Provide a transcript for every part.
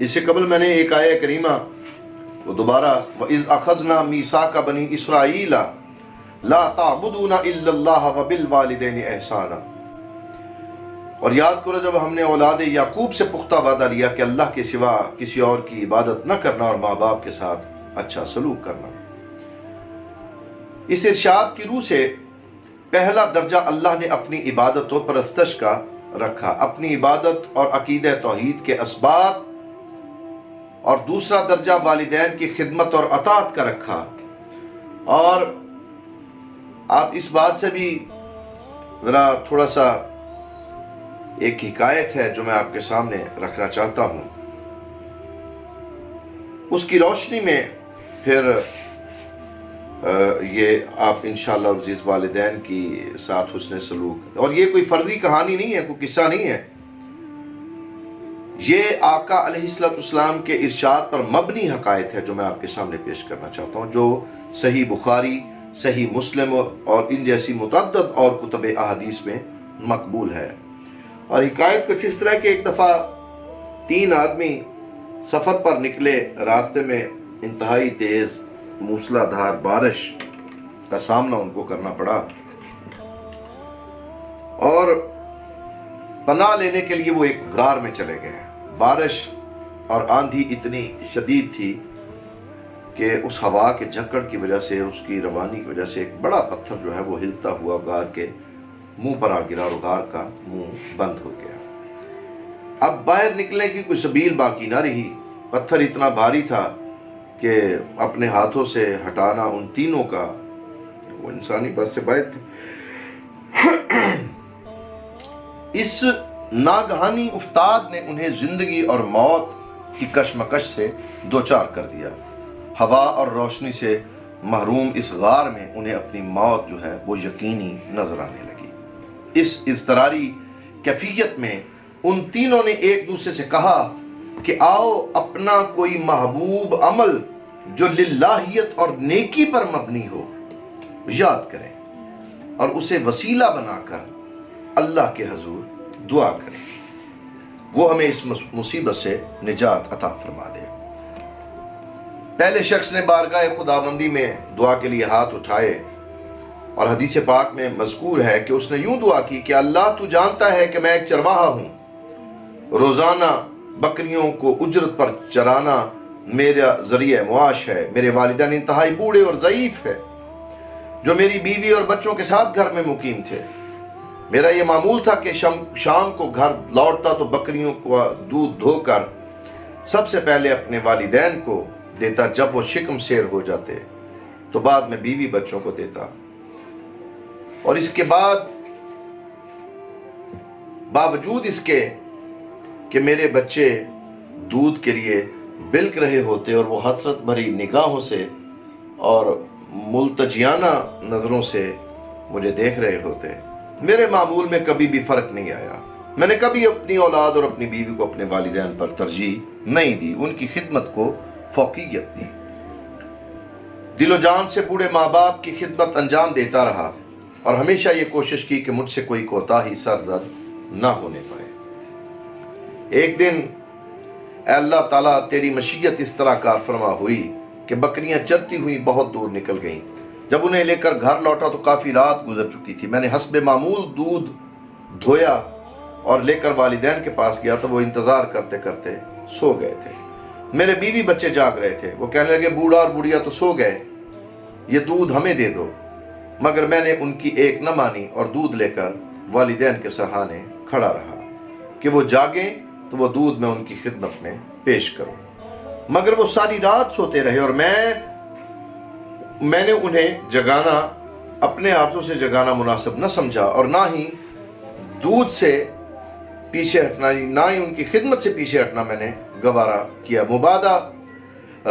اس سے قبل میں نے ایک آیہ کریمہ وہ دوبارہ وَإِذْ أَخَذْنَا مِيثَاقَ بَنِي إِسْرَائِيلَ لَا تَعْبُدُونَ إِلَّا اللَّهَ وَبِالْوَالِدَيْنِ إِحْسَانًا، اور یاد کرو جب ہم نے اولاد یعقوب سے پختہ وعدہ لیا کہ اللہ کے سوا کسی اور کی عبادت نہ کرنا اور ماں باپ کے ساتھ اچھا سلوک کرنا۔ اس ارشاد کی روح سے پہلا درجہ اللہ نے اپنی عبادت و پرستش کا رکھا، اپنی عبادت اور عقیدہ توحید کے اسبات، اور دوسرا درجہ والدین کی خدمت اور اطاعت کا رکھا۔ اور آپ اس بات سے بھی ذرا تھوڑا سا ایک حکایت ہے جو میں آپ کے سامنے رکھنا چاہتا ہوں، اس کی روشنی میں پھر یہ آپ انشاءاللہ عزیز والدین کی ساتھ حسن سلوک، اور یہ کوئی فرضی کہانی نہیں ہے، کوئی قصہ نہیں ہے، یہ آقا علیہ السلام کے ارشاد پر مبنی حقائق ہے جو میں آپ کے سامنے پیش کرنا چاہتا ہوں، جو صحیح بخاری، صحیح مسلم اور ان جیسی متعدد اور کتب احادیث میں مقبول ہے۔ اور حکایت کچھ اس طرح کہ ایک دفعہ 3 آدمی سفر پر نکلے، راستے میں انتہائی تیز موسلا دھار بارش کا سامنا ان کو کرنا پڑا، اور پناہ لینے کے لیے وہ ایک غار میں چلے گئے۔ بارش اور آندھی اتنی شدید تھی کہ اس ہوا کے جھکڑ کی وجہ سے، اس کی روانی کی وجہ سے ایک بڑا پتھر جو ہے وہ ہلتا ہوا غار کے منہ پر آ گرا اور غار کا منہ بند ہو گیا۔ اب باہر نکلنے کی کوئی سبیل باقی نہ رہی، پتھر اتنا بھاری تھا کہ اپنے ہاتھوں سے ہٹانا ان تینوں کا، وہ انسانی بس سے باہر تھے۔ اس ناگہانی افتاد نے انہیں زندگی اور موت کی کشمکش سے دوچار کر دیا۔ ہوا اور روشنی سے محروم اس غار میں انہیں اپنی موت جو ہے وہ یقینی نظر آنے لگی۔ اس اضطراری کیفیت میں ان تینوں نے ایک دوسرے سے کہا کہ آؤ اپنا کوئی محبوب عمل جو للہیت اور نیکی پر مبنی ہو یاد کریں اور اسے وسیلہ بنا کر اللہ کے حضور دعا کریں، وہ ہمیں اس مصیبت سے نجات عطا فرما دے۔ پہلے شخص نے بارگاہ خداوندی میں دعا کے لیے ہاتھ اٹھائے، اور حدیث پاک میں مذکور ہے کہ اس نے یوں دعا کی کہ اللہ تو جانتا ہے کہ میں ایک چرواہا ہوں، روزانہ بکریوں کو اجرت پر چرانا میرا ذریعہ معاش ہے، میرے والدین انتہائی بوڑھے اور ضعیف ہے جو میری بیوی اور بچوں کے ساتھ گھر میں مقیم تھے۔ میرا یہ معمول تھا کہ شام کو گھر لوٹتا تو بکریوں کو دودھ دھو کر سب سے پہلے اپنے والدین کو دیتا، جب وہ شکم سیر ہو جاتے تو بعد میں بیوی بچوں کو دیتا، اور اس کے بعد باوجود اس کے کہ میرے بچے دودھ کے لیے بلک رہے ہوتے اور وہ حسرت بھری نگاہوں سے اور ملتجیانہ نظروں سے مجھے دیکھ رہے ہوتے، میرے معمول میں کبھی بھی فرق نہیں آیا۔ میں نے کبھی اپنی اولاد اور اپنی بیوی کو اپنے والدین پر ترجیح نہیں دی، ان کی خدمت کو فوقیت دی، دل و جان سے بوڑھے ماں باپ کی خدمت انجام دیتا رہا، اور ہمیشہ یہ کوشش کی کہ مجھ سے کوئی کوتاہی سرزد نہ ہونے پائے۔ ایک دن اے اللہ تعالیٰ تیری مشیت اس طرح کار فرما ہوئی کہ بکریاں چرتی ہوئی بہت دور نکل گئیں۔ جب انہیں لے کر گھر لوٹا تو کافی رات گزر چکی تھی۔ میں نے حسب معمول دودھ دھویا اور لے کر والدین کے پاس گیا تو وہ انتظار کرتے کرتے سو گئے تھے۔ میرے بیوی بچے جاگ رہے تھے، وہ کہنے لگے بوڑھا اور بوڑھیا تو سو گئے، یہ دودھ ہمیں دے دو، مگر میں نے ان کی ایک نہ مانی اور دودھ لے کر والدین کے سرہانے کھڑا رہا کہ وہ جاگیں تو وہ دودھ میں ان کی خدمت میں پیش کروں، مگر وہ ساری رات سوتے رہے، اور میں نے انہیں جگانا اپنے ہاتھوں سے جگانا مناسب نہ سمجھا، اور نہ ہی دودھ سے پیچھے ہٹنا، نہ ہی ان کی خدمت سے پیچھے ہٹنا میں نے گوارا کیا۔ مبادا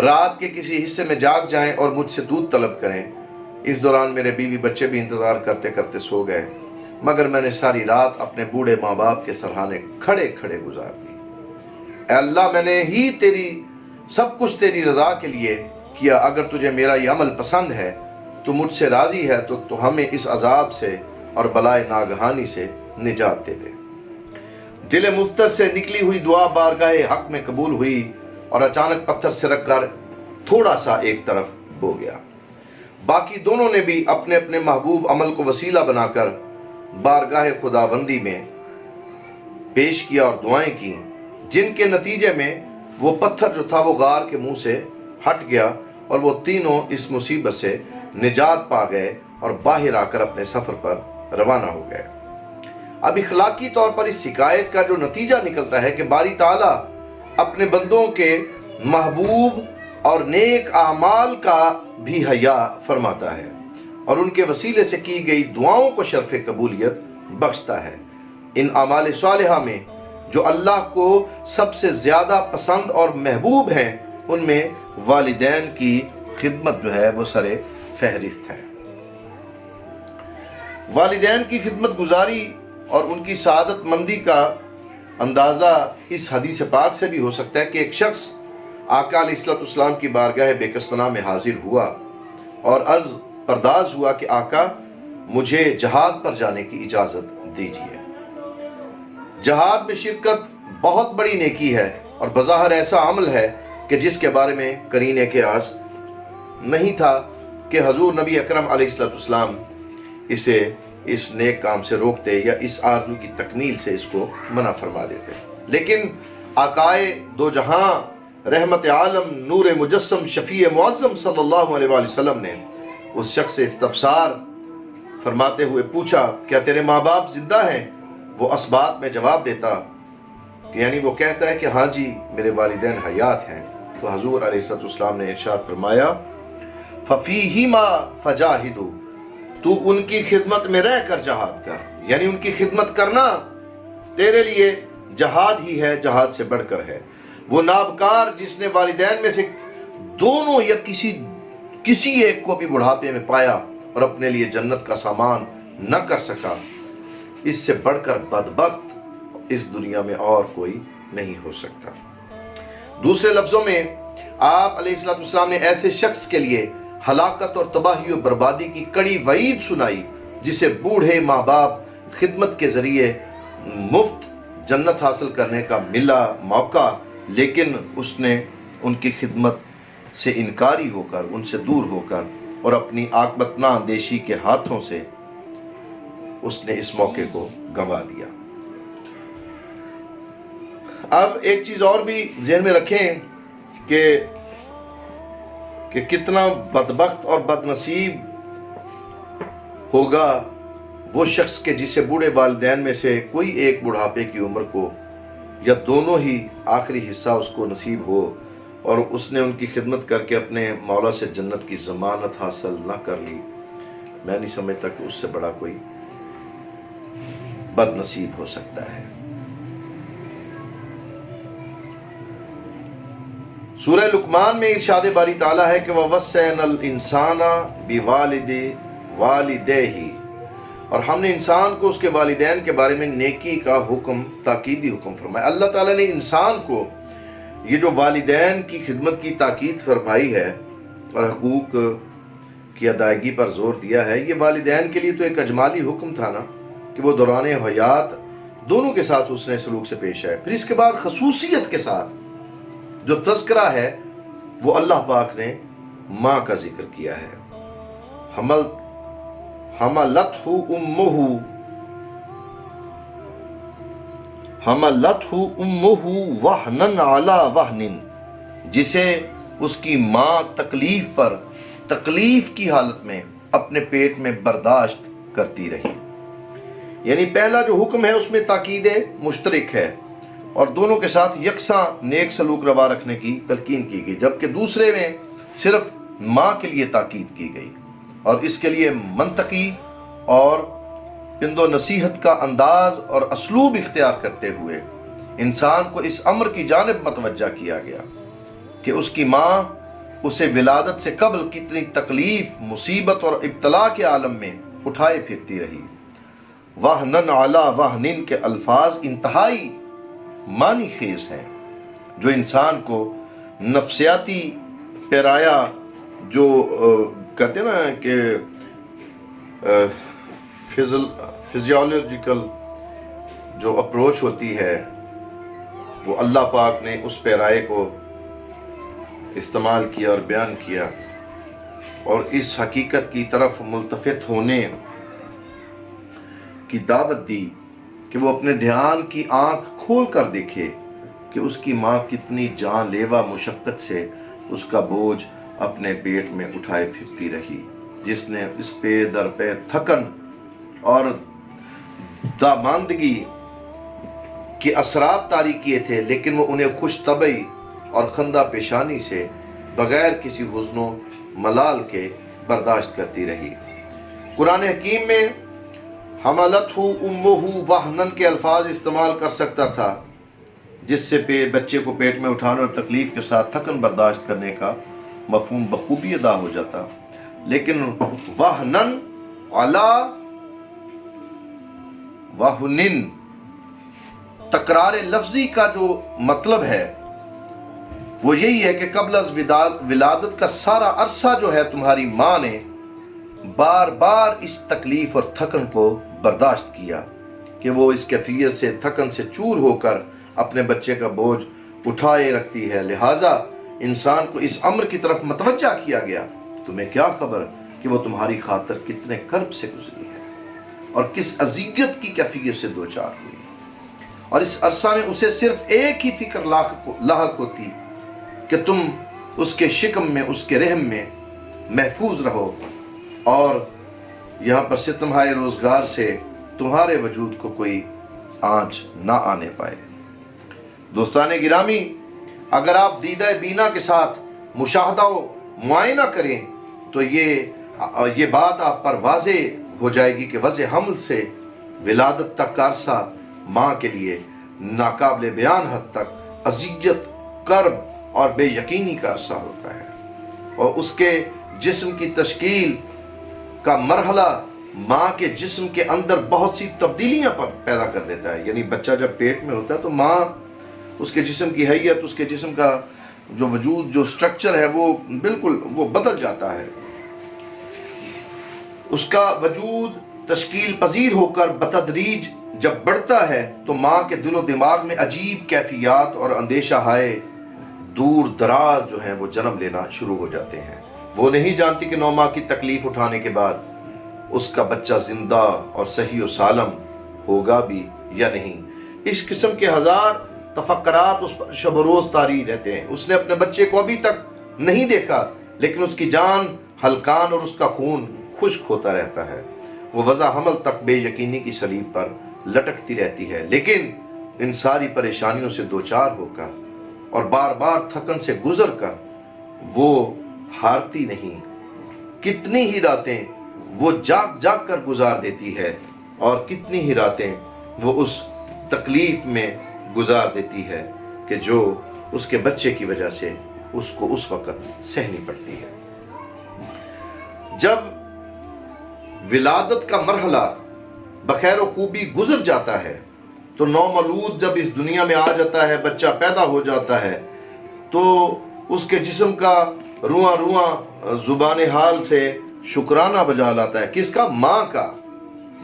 رات کے کسی حصے میں جاگ جائیں اور مجھ سے دودھ طلب کریں۔ اس دوران میرے بیوی بچے بھی انتظار کرتے کرتے سو گئے، مگر میں نے ساری رات اپنے بوڑھے ماں باپ کے سرہانے کھڑے کھڑے گزار دی۔ اے اللہ میں نے ہی سب کچھ تیری رضا کے لیے کیا، اگر تجھے میرا یہ عمل پسند ہے تو مجھ سے راضی ہے تو ہمیں اس عذاب سے اور بلائے ناگہانی سے نجات دے دے۔ دل مفتر سے نکلی ہوئی دعا بارگاہ حق میں قبول ہوئی اور اچانک پتھر سرک کر تھوڑا سا ایک طرف ہو گیا۔ باقی دونوں نے بھی اپنے اپنے محبوب عمل کو وسیلہ بنا کر بارگاہ خداوندی میں پیش کیا اور دعائیں کی، جن کے نتیجے میں وہ پتھر جو تھا وہ غار کے منہ سے ہٹ گیا اور وہ تینوں اس مصیبت سے نجات پا گئے اور باہر آ کر اپنے سفر پر روانہ ہو گئے۔ اب اخلاقی طور پر اس شکایت کا جو نتیجہ نکلتا ہے کہ باری تعالیٰ اپنے بندوں کے محبوب اور نیک اعمال کا بھی حیا فرماتا ہے اور ان کے وسیلے سے کی گئی دعاؤں کو شرف قبولیت بخشتا ہے۔ ان اعمال صالحہ میں جو اللہ کو سب سے زیادہ پسند اور محبوب ہیں، ان میں والدین کی خدمت جو ہے وہ سر فہرست ہے۔ والدین کی خدمت گزاری اور ان کی سعادت مندی کا اندازہ اس حدیث پاک سے بھی ہو سکتا ہے کہ ایک شخص آقا علیہ الصلوۃ والسلام کی بارگاہ بیکسپنا میں حاضر ہوا اور عرض پرداز ہوا کہ آقا مجھے جہاد پر جانے کی اجازت دیجیے۔ جہاد میں شرکت بہت بڑی نیکی ہے اور بظاہر ایسا عمل ہے کہ جس کے بارے میں قرینے کے آس نہیں تھا کہ حضور نبی اکرم علیہ الصلوۃ والسلام اسے اس نیک کام سے روکتے یا اس آرزو کی تکمیل سے اس کو منع فرما دیتے، لیکن آقائے دو جہاں رحمت عالم نور مجسم شفیع معظم صلی اللہ علیہ وآلہ وسلم نے اس شخص سے استفسار فرماتے ہوئے پوچھا، کیا تیرے ماں باپ زندہ ہیں؟ وہ اس بات میں جواب دیتا کہ یعنی وہ کہتا ہے کہ ہاں جی میرے والدین حیات ہیں، تو حضور علیہ الصلوۃ والسلام نے ارشاد فرمایا فَفِيهِمَا فَجَاهِدُوا، تو ان کی خدمت میں رہ کر جہاد کر، یعنی ان کی خدمت کرنا تیرے لیے جہاد ہی ہے، جہاد سے بڑھ کر ہے۔ وہ نابکار جس نے والدین میں سے دونوں یا کسی ایک کو بھی بڑھاپے میں پایا اور اپنے لیے جنت کا سامان نہ کر سکا، اس سے بڑھ کر بدبخت اس دنیا میں اور کوئی نہیں ہو سکتا۔ دوسرے لفظوں میں آپ علیہ الصلوۃ والسلام نے ایسے شخص کے لیے ہلاکت اور تباہی و بربادی کی کڑی وعید سنائی جسے بوڑھے ماں باپ خدمت کے ذریعے مفت جنت حاصل کرنے کا ملا موقع، لیکن اس نے ان کی خدمت سے انکاری ہو کر، ان سے دور ہو کر اور اپنی عاقبت نہ اندیشی کے ہاتھوں سے اس نے اس موقع کو گنوا دیا۔ اب ایک چیز اور بھی ذہن میں رکھیں کہ کتنا بدبخت اور بد نصیب ہوگا وہ شخص کے جسے بوڑھے والدین میں سے کوئی ایک بڑھاپے کی عمر کو یا دونوں ہی آخری حصہ اس کو نصیب ہو اور اس نے ان کی خدمت کر کے اپنے مولا سے جنت کی ضمانت حاصل نہ کر لی۔ میں نہیں سمجھتا کہ اس سے بڑا کوئی بد نصیب ہو سکتا ہے۔ سورہ لقمان میں ارشاد باری تعالیٰ ہے کہ وَوَصَّيْنَا الْإِنسَانَ بِوَالِدَيْهِ، اور ہم نے انسان کو اس کے والدین کے بارے میں نیکی کا حکم، تاکیدی حکم فرمایا۔ اللہ تعالیٰ نے انسان کو یہ جو والدین کی خدمت کی تاکید فرمائی ہے اور حقوق کی ادائیگی پر زور دیا ہے، یہ والدین کے لیے تو ایک اجمالی حکم تھا نا کہ وہ دوران حیات دونوں کے ساتھ حسن سلوک سے پیش آئے۔ پھر اس کے بعد خصوصیت کے ساتھ جو تذکرہ ہے وہ اللہ پاک نے ماں کا ذکر کیا ہے۔ حملتہ امہ وہنن علی وہن، جسے اس کی ماں تکلیف کی حالت میں اپنے پیٹ میں برداشت کرتی رہی۔ یعنی پہلا جو حکم ہے اس میں تاکید مشترک ہے اور دونوں کے ساتھ یکساں نیک سلوک روا رکھنے کی تلقین کی گئی، جبکہ دوسرے میں صرف ماں کے لیے تاکید کی گئی اور اس کے لیے منطقی اور پند و نصیحت کا انداز اور اسلوب اختیار کرتے ہوئے انسان کو اس امر کی جانب متوجہ کیا گیا کہ اس کی ماں اسے ولادت سے قبل کتنی تکلیف، مصیبت اور ابتلا کے عالم میں اٹھائے پھرتی رہی۔ وہنن علی وہنن کے الفاظ انتہائی معنی خیز ہیں جو انسان کو نفسیاتی پیرایا جو کہتے ہیں نا کہ فزیولوجیکل جو اپروچ ہوتی ہے وہ اللہ پاک نے اس پیرائے کو استعمال کیا اور بیان کیا اور اس حقیقت کی طرف ملتفت ہونے کی دعوت دی کہ وہ اپنے دھیان کی آنکھ کھول کر دیکھے کہ اس کی ماں کتنی جان لیوا مشقت سے اس کا بوجھ اپنے پیٹ میں اٹھائے پھرتی رہی، جس نے اس پہ در پہ تھکن اور داماندگی کے اثرات طاری کیے تھے، لیکن وہ انہیں خوش طبعی اور خندہ پیشانی سے بغیر کسی حزن و ملال کے برداشت کرتی رہی۔ قرآن حکیم میں حملتہ امہ وہنن کے الفاظ استعمال کر سکتا تھا، جس سے بچے کو پیٹ میں اٹھانے اور تکلیف کے ساتھ تھکن برداشت کرنے کا مفہوم بخوبی ادا ہو جاتا، لیکن وہنن علی وہنن تکرار لفظی کا جو مطلب ہے وہ یہی ہے کہ قبل از ولادت کا سارا عرصہ جو ہے تمہاری ماں نے بار بار اس تکلیف اور تھکن کو برداشت کیا کہ وہ اس کیفیت سے تھکن سے چور ہو کر اپنے بچے کا بوجھ اٹھائے رکھتی ہے، لہٰذا انسان کو اس امر کی طرف متوجہ کیا گیا، تمہیں کیا خبر کہ وہ تمہاری خاطر کتنے کرب سے گزری ہے اور کس اذیت کی کیفیت سے دوچار ہوئی، اور اس عرصہ میں اسے صرف ایک ہی فکر لاحق ہوتی کہ تم اس کے شکم میں، اس کے رحم میں محفوظ رہو اور یہاں پر ستم ہائے روزگار سے تمہارے وجود کو کوئی آنچ نہ آنے پائے۔ دوستان گرامی، اگر آپ دیدہ بینا کے ساتھ مشاہدہ و معائنہ کریں تو یہ بات آپ پر واضح ہو جائے گی کہ وضع حمل سے ولادت تک کا عرصہ ماں کے لیے ناقابل بیان حد تک اذیت، کرب اور بے یقینی کا عرصہ ہوتا ہے، اور اس کے جسم کی تشکیل کا مرحلہ ماں کے جسم کے اندر بہت سی تبدیلیاں پیدا کر دیتا ہے۔ یعنی بچہ جب پیٹ میں ہوتا ہے تو ماں، اس کے جسم کی حیت، اس کے جسم کا جو وجود، جو سٹرکچر ہے وہ بالکل وہ بدل جاتا ہے، اس کا وجود تشکیل پذیر ہو کر بتدریج جب بڑھتا ہے تو ماں کے دل و دماغ میں عجیب کیفیات اور اندیشہ ہائے دور دراز جو ہیں وہ جنم لینا شروع ہو جاتے ہیں۔ وہ نہیں جانتی کہ 9 ماہ کی تکلیف اٹھانے کے بعد اس کا بچہ زندہ اور صحیح و سالم ہوگا بھی یا نہیں۔ اس قسم کے ہزار تفکرات اس پر شب و روز طاری رہتے ہیں۔ اس نے اپنے بچے کو ابھی تک نہیں دیکھا، لیکن اس کی جان ہلکان اور اس کا خون خشک ہوتا رہتا ہے۔ وہ وضع حمل تک بے یقینی کی صلیب پر لٹکتی رہتی ہے، لیکن ان ساری پریشانیوں سے دوچار ہو کر اور بار بار تھکن سے گزر کر وہ ہارتی نہیں۔ کتنی ہی راتیں وہ جاگ جاگ کر گزار دیتی ہے اور کتنی ہی راتیں وہ اس تکلیف میں گزار دیتی ہے کہ جو اس کے بچے کی وجہ سے اس کو اس وقت سہنی پڑتی ہے۔ جب ولادت کا مرحلہ بخیر و خوبی گزر جاتا ہے تو نومولود جب اس دنیا میں آ جاتا ہے، بچہ پیدا ہو جاتا ہے، تو اس کے جسم کا رواں رواں زبان حال سے شکرانہ بجا لاتا ہے۔ کس کا؟ ماں کا۔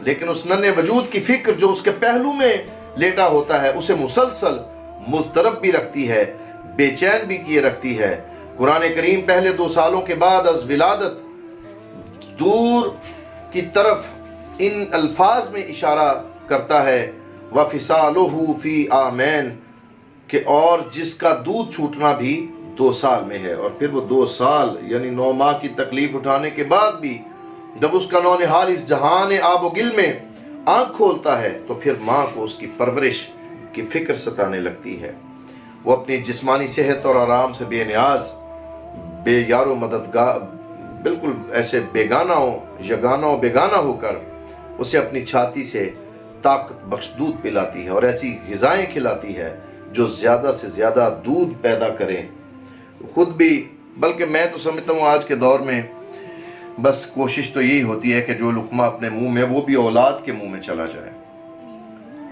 لیکن اس ننھے وجود کی فکر جو اس کے پہلو میں لیٹا ہوتا ہے اسے مسلسل مضطرب بھی رکھتی ہے، بے چین بھی کیے رکھتی ہے۔ قرآن کریم پہلے 2 سالوں کے بعد از ولادت دور کی طرف ان الفاظ میں اشارہ کرتا ہے وَفِصَالُهُ فِي آمین، کہ اور جس کا دودھ چھوٹنا بھی 2 سال میں ہے۔ اور پھر وہ 2 سال یعنی 9 ماہ کی تکلیف اٹھانے کے بعد بھی جب اس کا نونہال اس جہان آب و گل میں آنکھ کھولتا ہے تو پھر ماں کو اس کی پرورش کی فکر ستانے لگتی ہے۔ وہ اپنی جسمانی صحت اور آرام سے بے نیاز، بے یار و مددگار، بالکل ایسے یگانہ و بیگانہ ہو کر اسے اپنی چھاتی سے طاقت بخش دودھ پلاتی ہے اور ایسی غذائیں کھلاتی ہے جو زیادہ سے زیادہ دودھ پیدا کریں خود بھی۔ بلکہ میں تو سمجھتا ہوں آج کے دور میں بس کوشش تو یہی ہوتی ہے کہ جو لقمہ اپنے منہ میں وہ بھی اولاد کے منہ میں چلا جائے۔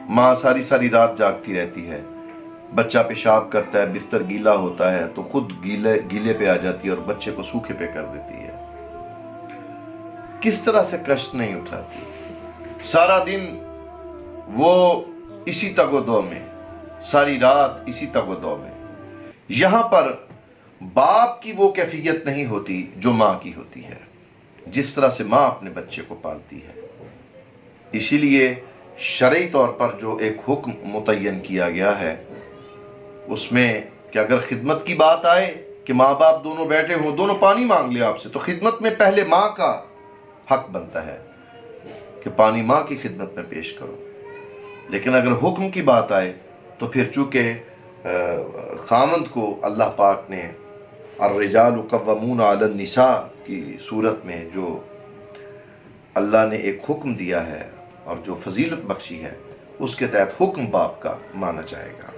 ماں ساری ساری رات جاگتی رہتی ہے، بچہ پیشاب کرتا ہے، بستر گیلا ہوتا ہے تو خود گیلے پہ آ جاتی ہے اور بچے کو سوکھے پہ کر دیتی ہے۔ کس طرح سے کشٹ نہیں اٹھاتی، سارا دن وہ اسی تگ و دو میں، ساری رات اسی تگ و دو میں۔ یہاں پر باپ کی وہ کیفیت نہیں ہوتی جو ماں کی ہوتی ہے، جس طرح سے ماں اپنے بچے کو پالتی ہے۔ اسی لیے شرعی طور پر جو ایک حکم متعین کیا گیا ہے اس میں کہ اگر خدمت کی بات آئے کہ ماں باپ دونوں بیٹھے ہوں، دونوں پانی مانگ لیں آپ سے، تو خدمت میں پہلے ماں کا حق بنتا ہے کہ پانی ماں کی خدمت میں پیش کرو۔ لیکن اگر حکم کی بات آئے تو پھر چونکہ خامند کو اللہ پاک نے الرجال قوامون علی النساء کی صورت میں جو اللہ نے ایک حکم دیا ہے اور جو فضیلت بخشی ہے، اس کے تحت حکم باپ کا مانا جائے گا۔